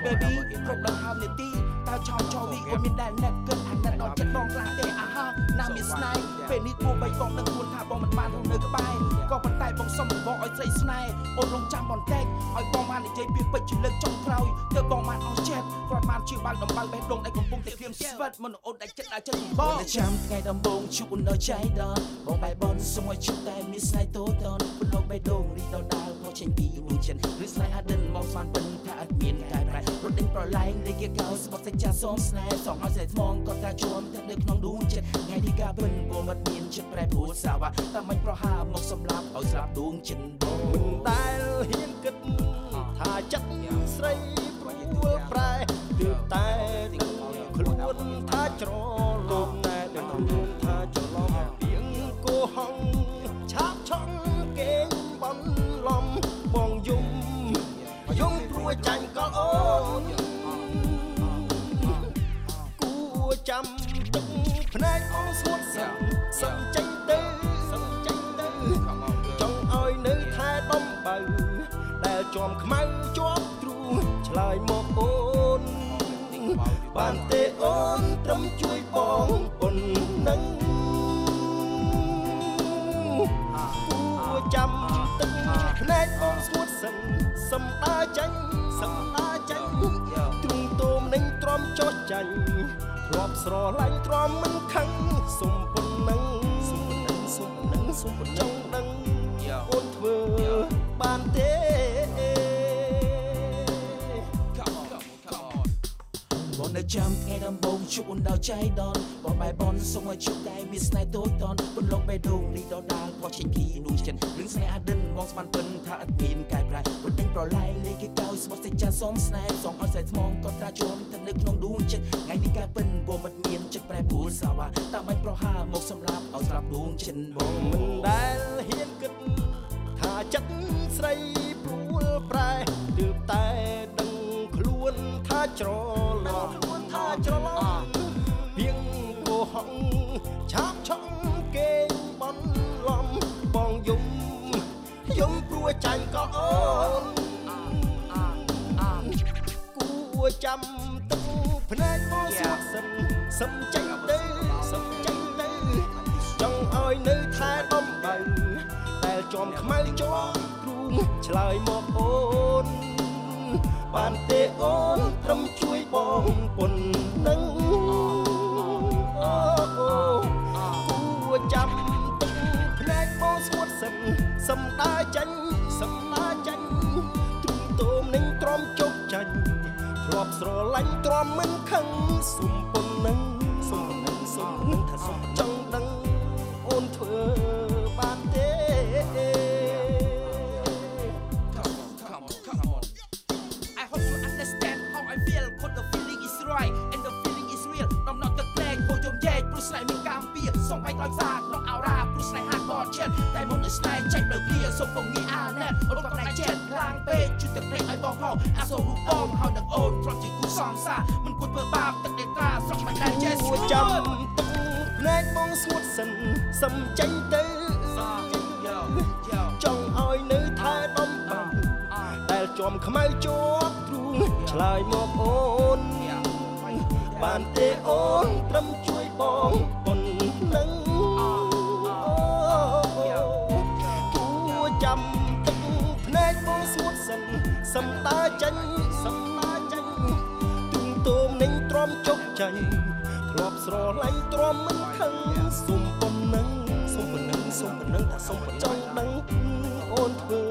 baby គ្រប់ដល់ហើយនាទីតើឆោចោវីក៏មានដែរអ្នកគិតអាណិតដល់ចិត្តបងខ្លះទេអាហាណាមានស្នេហ៍ពេលនេះគួរបីបងដឹងខ្លួនថាបងមិនបានរស់នៅក្បែរក៏ប៉ុន្តែបងសុំបងឲ្យស្រីស្នេហ៍អូនរងចាំបន្តិចឲ្យបងបាននិយាយពីពេជ្រជាលើកចុងក្រោយទើបបងបានអស់ចិត្តគាត់បានជាបាល់ដំបៅបេះដូងដែលកំពុងតែគ្រៀងស្វិតមនុស្សអូនដែលចិត្តដល់ចិត្តបងចាំថ្ងៃដំបូងជួបអូនដល់ចៃដល់បងបែបបងសុំឲ្យជួបតែមានស្នេហ៍តូចតនព្រោះបេះដូងរីដល់ដាល់មកចេញពីរូចិនឬស្នេហ៍អដិនមកស្មានពិនថាអត់មានកែប្រែរត់ដេញប្រឡែងលេខគេកោស្បត់តែចាសូមស្នេហ៍សងឲ្យស្រីថ្មងក៏ថាជួមតែនៅក្នុងដួងចិត្តថ្ងៃនេះការពិនបងមិនមានចិត្តប្រែប្រួលសាវ៉ាតែមិនប្រហាមកសម្លាប់ឲ្យស្លាប់ដួងចិត្តបងមិនដែលហ៊ានគិតថាចិត្តស្រីព្រួលប្រែទើបតែដឹងខ្លួនថាច្រឡំណែដឹងខ្លួនថាច្រឡំពីងគោហងឆាបឆងគេងបន្លំបងយំព្រួយចាញ់ក៏អូនគួចាំទឹកភ្នែកបងស្ងួតសឹមចេញទៅចង់ឲ្យនៅថែដំបៅដែលជាប់ខ្មៅជាប់ទ្រូងឆ្លើយមកអូនបានទេអូនត្រឹមជួយបងប៉ុណ្ណឹងគួចាំទឹកភ្នែកបងស្ងួតសឹមដើរចាញ់ទ្រូងតោមនឹងទ្រាំចោះចាញ់ធ្លាប់ស្រឡាញ់ទ្រាំមិនខឹងសុំប៉ុណ្ណឹងចង់ដឹងអូនធ្វើបានទេបងនៅចាំថ្ងៃដំបូងជួបអូនដល់ចៃដនបងបែបបងសុំឲ្យជួបតែមានស្នេហ៍តូចតនពន្លកបេះដូងនេះដល់ដាល់បោះចេញពីនោះចិនរឿងស្នេហ៍អដិនបងស្មានពិនថាអត់មានកែប្រែរត់ដេញប្រឡែងលេខគេកោស្បត់តែចាសូមស្នេហ៍សងឲ្យស្រីថ្មងក៏ថាជួមតែនៅក្នុងដួងចិត្តថ្ងៃនេះការពិនបងមិនមានចិត្តប្រែប្រួលសាវ៉ាតែមិនប្រហាមកសម្លាប់ឲ្យស្លាប់ដួងចិត្តបងមិនដែលហ៊ានគិតថាចិត្តស្រីព្រួលប្រែទើបតែដឹងខ្លួនថាច្រឡំពីងគោហងឆាបឆងគេងបន្លំបងយំព្រួយចាញ់ក៏អូនគួចាំទឹកភ្នែកបងស្ងួតសឹមចេញទៅចង់ឲ្យនៅថែដំបៅដែលជាប់ខ្មៅជាប់ទ្រូងឆ្លើយមកអូនបានទេអូនត្រឹមជួយបងប៉ុណ្ណឹងគួចាំទឹកភ្នែកបងស្ងួតសឹមដើរចាញ់ទ្រូងតោមនឹងទ្រាំជោគចាញ់ធ្លាប់ស្រឡាញ់ទ្រាំមិនខឹងសុំប៉ុណ្ណឹងថាសុំចង់ដឹងអូនធ្វើបានទេ Come on I hope you understand how I feel 'cause the feeling is right and the feeling is real ដំណត់ទឹកភ្នែកបងយំយែកព្រោះស្នេហ៍មានកម្មពីសុំឲ្យខ្លោចសាក្នុងអោរ៉ាព្រោះស្នេហាក៏ចិត្តតែមុននឹងស្នេហ៍ចេញទៅព្រាសុំពងងាអាណែអូនក៏តែចិត្តខ្លាំងពេកជួយទឹកភ្នែកឲ្យបងផងអាសូររូបបងហើយនឹងអូនព្រមជាគូសងសាមិនគួរធ្វើបាបទឹកដេត្រាស្រស់មិនដែលចេះស្គាល់ចាំទឹកភ្នែកបងស្ងួតសឹមចេញទៅចង់ឲ្យនៅថែដំបៅដែលជាប់ខ្មៅជាប់ទ្រូងឆ្លើយមកអូនបានទេអូនត្រឹមជួយបងប៉ុណ្ណឹងគួចាំទឹកភ្នែកបងស្ងួតសឹមដើរចាញ់ទ្រូងតោមនឹងទ្រាំជោគចាញ់ធ្លាប់ស្រឡាញ់ទ្រាំមិនខឹងសុំប៉ុណ្ណឹងថាសុំចង់ដឹងអូនធ្វើ